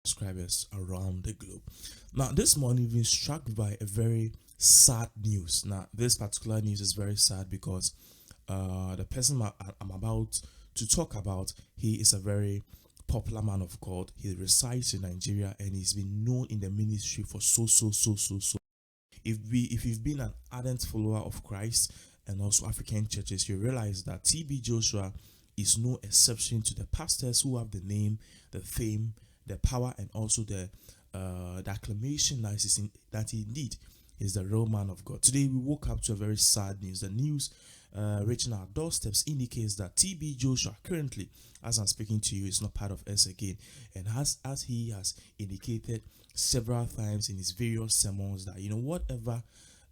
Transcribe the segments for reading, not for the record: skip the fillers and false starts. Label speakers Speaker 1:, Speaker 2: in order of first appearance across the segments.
Speaker 1: subscribers around the globe. Now, this morning we've been struck by a very sad news. Now, this particular news is very sad because the person I'm about to talk about, he is a very popular man of God. He resides in Nigeria and he's been known in the ministry for so. If you've been an ardent follower of Christ and also African churches, you realize that TB Joshua is no exception to the pastors who have the name, the fame, the power, and also the acclamation that he indeed is the real man of God. Today we woke up to a very sad news. The news reaching our doorsteps indicates that TB Joshua currently, as I'm speaking to you, is not part of us again, and as he has indicated several times in his various sermons that whatever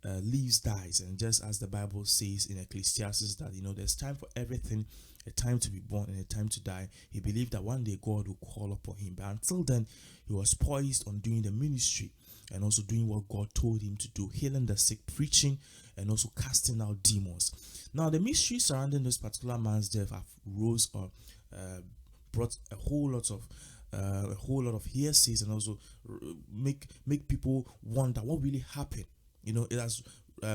Speaker 1: lives dies, and just as the Bible says in Ecclesiastes that there's time for everything, a time to be born and a time to die. He believed that one day God will call upon him, but until then he was poised on doing the ministry and also doing what God told him to do, healing the sick, preaching, and also casting out demons. Now, the mystery surrounding this particular man's death have brought a whole lot of hearsays, and also make people wonder what really happened. It has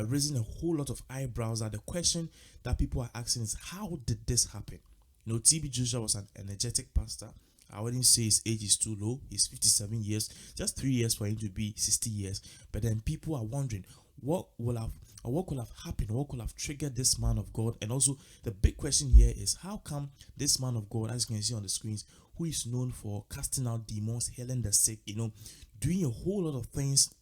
Speaker 1: raising a whole lot of eyebrows. That the question that people are asking is, how did this happen? TB Joshua was an energetic pastor. I wouldn't say his age is too low. He's 57 years, just 3 years for him to be 60 years. But then people are wondering what could have happened, what could have triggered this man of God. And also the big question here is, how come this man of God, as you can see on the screens, who is known for casting out demons, healing the sick, doing a whole lot of things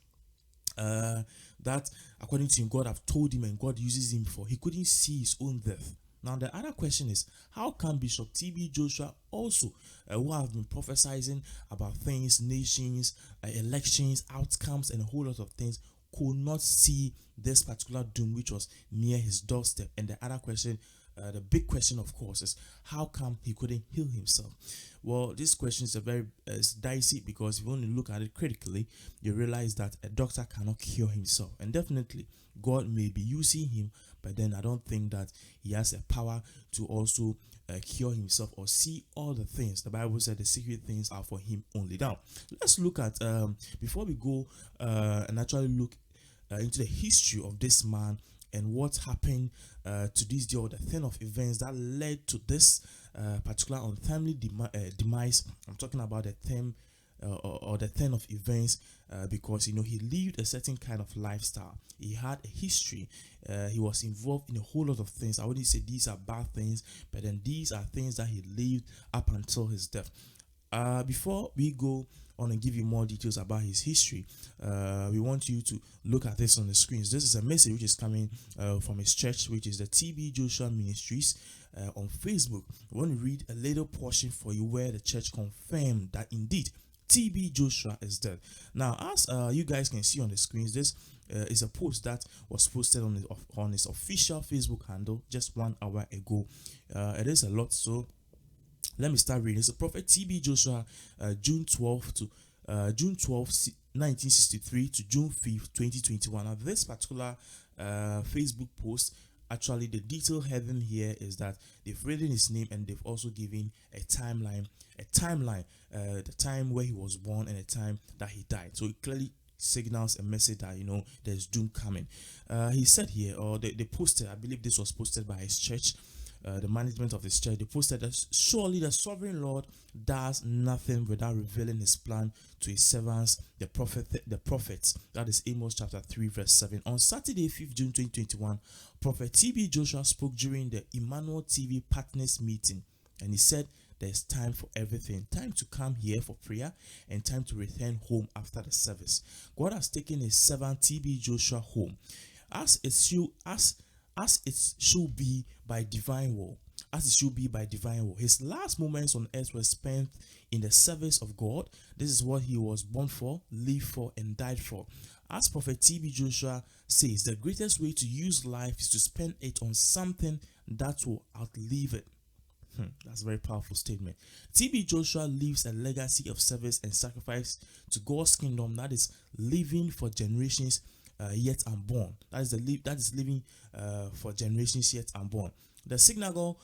Speaker 1: that according to him God have told him and God uses him for, he couldn't see his own death. Now the other question is, how can Bishop TB Joshua also, who have been prophesying about things, nations, elections, outcomes, and a whole lot of things, could not see this particular doom which was near his doorstep? And the other question, the big question, of course, is how come he couldn't heal himself? Well, this question is it's dicey, because if you only look at it critically, you realize that a doctor cannot cure himself, and definitely God may be using him, but then I don't think that he has a power to also cure himself or see all the things. The Bible said the secret things are for him only. Now, let's look at before we go and actually look into the history of this man and what happened to this day, or the turn of events that led to this particular untimely demise. I'm talking about the term or the turn of events, because he lived a certain kind of lifestyle. He had a history. He was involved in a whole lot of things. I wouldn't say these are bad things, but then these are things that he lived up until his death. Before we go on and give you more details about his history, we want you to look at this on the screens. This is a message which is coming from his church, which is the TB Joshua Ministries on Facebook. We want to read a little portion for you where the church confirmed that indeed TB Joshua is dead. Now, as you guys can see on the screens, this is a post that was posted on his official Facebook handle just 1 hour ago. It is a lot, so let me start reading. It's a Prophet TB Joshua, June 12th, 1963 to June 5th, 2021. Now, this particular Facebook post, actually the detail heading here is that they've written his name and they've also given a timeline, the time where he was born and the time that he died. So it clearly signals a message that there's doom coming. He said here, or they posted, I believe this was posted by his church, the management of his church. They posted that surely the sovereign Lord does nothing without revealing his plan to his servants, the prophets. That is Amos chapter 3 verse 7. On Saturday 5th June 2021, Prophet TB Joshua spoke during the Emmanuel TV partners meeting, and he said there's time for everything, time to come here for prayer and time to return home after the service. God has taken his servant TB Joshua home as it should be by divine will. His last moments on earth were spent in the service of God. This is what he was born for, lived for, and died for. As Prophet TB Joshua says, the greatest way to use life is to spend it on something that will outlive it. That's a very powerful statement. TB Joshua leaves a legacy of service and sacrifice to God's kingdom that is living for generations yet unborn. That is living for generations yet unborn. The Synagogue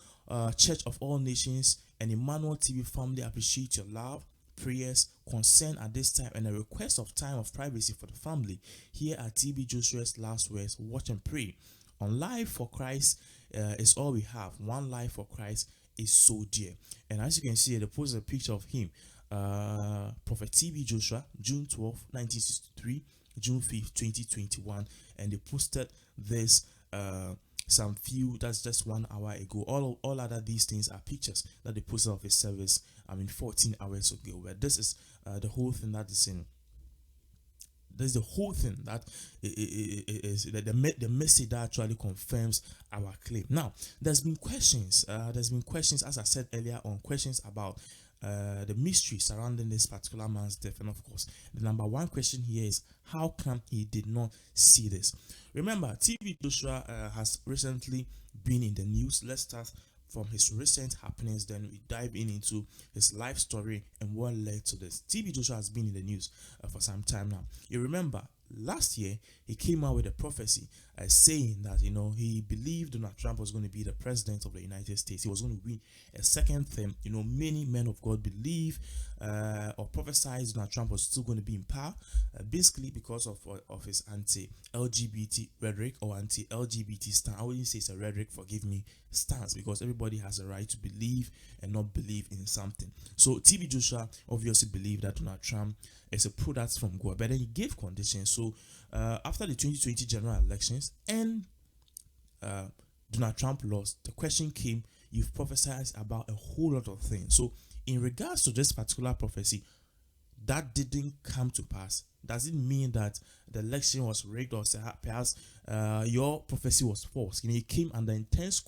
Speaker 1: Church of All Nations and Emmanuel TV family appreciate your love, prayers, concern at this time, and a request of time of privacy for the family. Here are TB Joshua's last words: watch and pray. On life for Christ is all we have. One life for Christ is so dear. And as you can see, they posted a picture of him, Prophet TB Joshua, June 12, 1963, June 5th, 2021, and they posted this some few, that's just 1 hour ago. All other these things are pictures that they posted of his service, 14 hours ago. But this is the whole thing that is in. There's the whole thing that is the message that actually confirms our claim. Now, there's been questions. As I said earlier on, questions about the mystery surrounding this particular man's death. And of course, the number one question here is, how come he did not see this? Remember, TB Joshua has recently been in the news. Let's start from his recent happenings, then we dive into his life story and what led to this. TB Joshua has been in the news for some time now. You remember, last year he came out with a prophecy saying that he believed Donald Trump was going to be the president of the United States. He was going to win a second term. Many men of God believe or prophesied Donald Trump was still going to be in power, basically because of his anti-LGBT rhetoric or anti-LGBT stance. I wouldn't say it's a rhetoric, forgive me, stance, because everybody has a right to believe and not believe in something. So TB Joshua obviously believed that Donald Trump is a product from God, but then he gave conditions. So after the 2020 general elections and Donald Trump lost, the question came: you've prophesied about a whole lot of things. So in regards to this particular prophecy that didn't come to pass, does it mean that the election was rigged, or perhaps your prophecy was false? He came under intense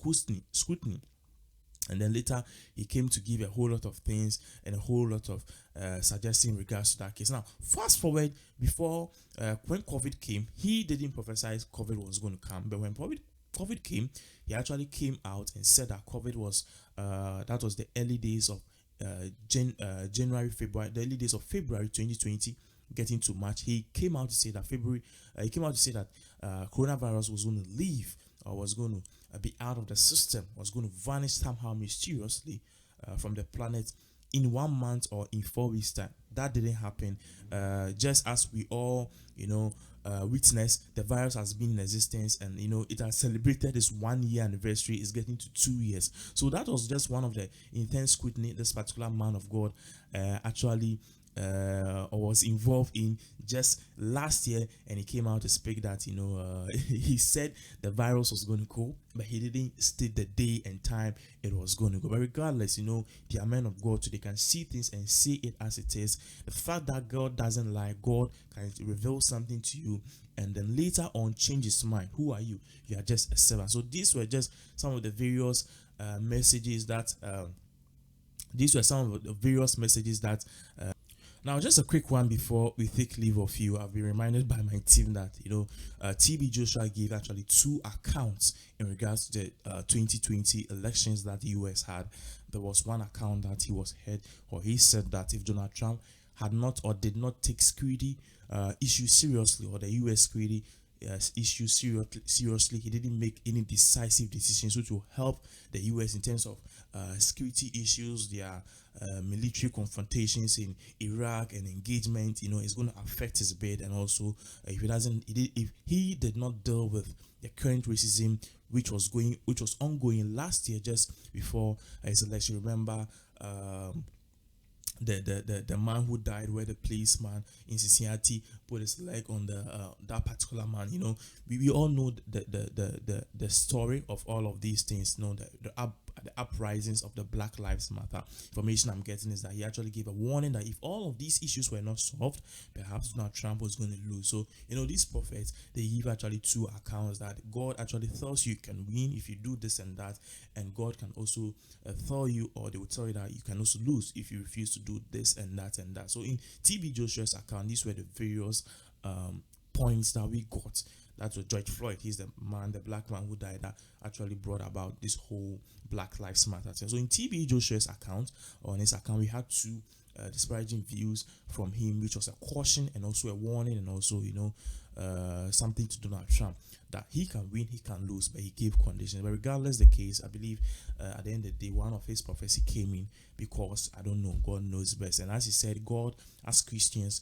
Speaker 1: scrutiny. And then later he came to give a whole lot of things and a whole lot of suggestions in regards to that case. Now, fast forward, before when COVID came, he didn't prophesy COVID was going to come. But when COVID came, he actually came out and said that COVID was that was the early days of January, February, the early days of February 2020, getting to March. He came out to say that coronavirus was going to leave, or was going to be out of the system, was going to vanish somehow mysteriously from the planet in 1 month or in 4 weeks time. That didn't happen. Just as we all witness, the virus has been in existence, and it has celebrated its 1 year anniversary. It's getting to 2 years. So that was just one of the intense scrutiny this particular man of God actually or was involved in just last year, and he came out to speak that he said the virus was going to go, but he didn't state the day and time it was going to go. But regardless, they are men of God, so they can see things and see it as it is. The fact that God doesn't lie, God can reveal something to you and then later on change his mind. Who are you? You are just a servant. So these were just some of the various messages that now, just a quick one before we take leave of you. I've been reminded by my team that TB Joshua gave actually 2 accounts in regards to the 2020 elections that the US had. There was one account that he said that if Donald Trump had not or did not take security issues seriously, or the US security issue seriously, he didn't make any decisive decisions which will help the US in terms of security issues, their military confrontations in Iraq and engagement. It's going to affect his bid. And also if he did not deal with the current racism which was ongoing last year just before his election. Remember the man who died, where the policeman in Cincinnati put his leg on that particular man. We all know the story of all of these things. The uprisings of the Black Lives Matter. Information I'm getting is that he actually gave a warning that if all of these issues were not solved, perhaps Donald Trump was going to lose. So these prophets, they give actually 2 accounts that God actually tells you can win if you do this and that, and God can also tell you, or they will tell you that you can also lose if you refuse to do this and that and that. So in TB Joshua's account, these were the various points that we got. That was George Floyd. He's the black man who died, that actually brought about this whole Black Lives Matter thing. So in TB Joshua's account, or on his account, we had 2 disparaging views from him, which was a caution and also a warning, and also something to Donald Trump, that he can win, he can lose, but he gave conditions. But regardless the case, I believe at the end of the day, one of his prophecy came in, because I don't know, God knows best. And as he said, God, as Christians,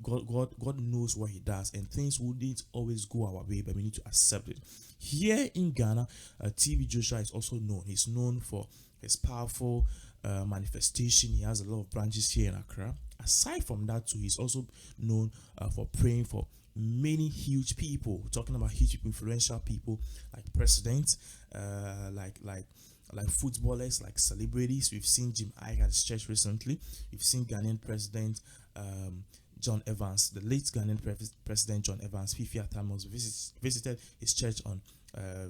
Speaker 1: God knows what he does, and things wouldn't always go our way, but we need to accept it. Here in Ghana, TB Joshua is also known. He's known for his powerful manifestation. He has a lot of branches here in Accra. Aside from that too, he's also known for praying for many huge people. Talking about huge people, influential people like presidents, like footballers, like celebrities. We've seen Jim Iyke at his church recently. We've seen Ghanaian President John Evans, the late Ghanaian President John Evans, Fifi Atamos visited his church on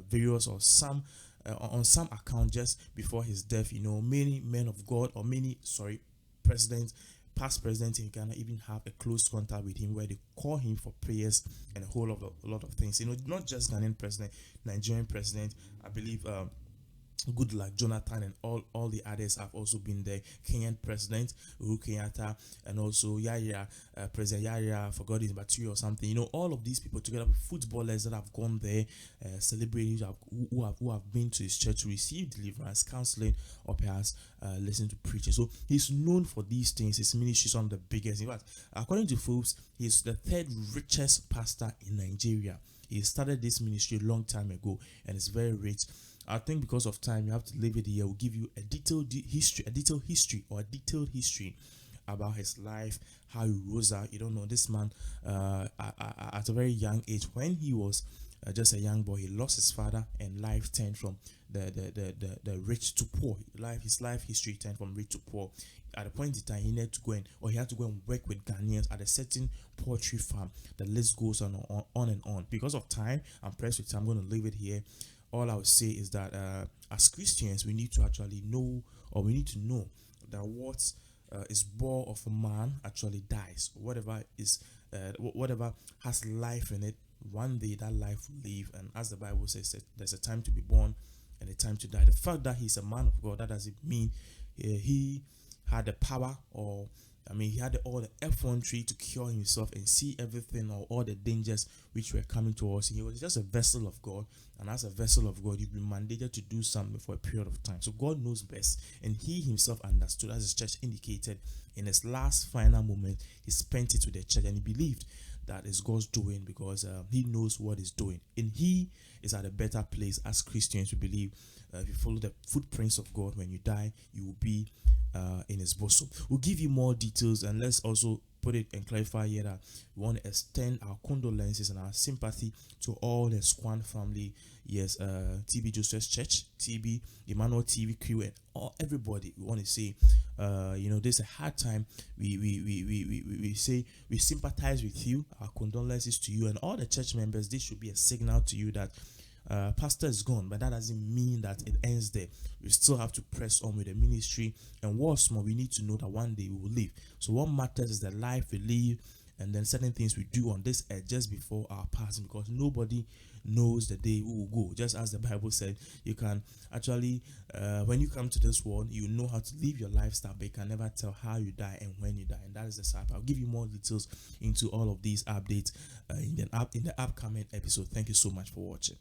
Speaker 1: various or some on some account just before his death. Many men of God, or presidents, past presidents in Ghana even have a close contact with him, where they call him for prayers and a lot of things. Not just Ghanaian president, Nigerian president, I believe. Good luck Jonathan and all the others have also been there. Kenyan President Uhuru Kenyatta, and also President Yaya, forgot his battery or something. All of these people, together with footballers that have gone there, celebrities who have been to his church to receive deliverance, counseling, or perhaps listen to preaching. So he's known for these things. His ministry is one of the biggest. In fact, according to Forbes, he's the third richest pastor in Nigeria. He started this ministry a long time ago, and it's very rich. I think because of time, you have to leave it here. We'll give you a detailed history about his life, how he rose out. You don't know, this man, at a very young age, when he was just a young boy, he lost his father, and life turned from the rich to poor. His life history turned from rich to poor. At a point in time, he had to go and work with Ghanaians at a certain poultry farm. The list goes on and on. Because of time, I'm pressed with time. I'm going to leave it here. All I would say is that as Christians, we need to actually know, or we need to know, that what is born of a man actually dies. Whatever has life in it, one day that life will leave. And as the Bible says, there's a time to be born and a time to die. The fact that he's a man of God, that doesn't mean he had the power, or he had all the effrontery to cure himself and see everything, or all the dangers which were coming towards him. He was just a vessel of God, and as a vessel of God, you've been mandated to do something for a period of time. So God knows best, and he himself understood, as his church indicated, in his last final moment, he spent it with the church, and he believed that is God's doing, because he knows what he's doing, and he is at a better place. As Christians, we believe if you follow the footprints of God, when you die, you will be in his bosom. We'll give you more details, and let's also put it and clarify here that we want to extend our condolences and our sympathy to all the Squan family. Yes, TB Joseph's Church, TB Emmanuel TV crew, and everybody. We want to say, this is a hard time. We say we sympathize with you. Our condolences to you and all the church members. This should be a signal to you that pastor is gone, but that doesn't mean that it ends there. We still have to press on with the ministry, and what's more, we need to know that one day we will leave. So what matters is the life we live, and then certain things we do on this earth just before our passing, because nobody knows the day we will go. Just as the Bible said, you can actually when you come to this world, you know how to live your lifestyle, but you can never tell how you die and when you die. And that is the sad part. I'll give you more details into all of these updates in the upcoming episode. Thank you so much for watching.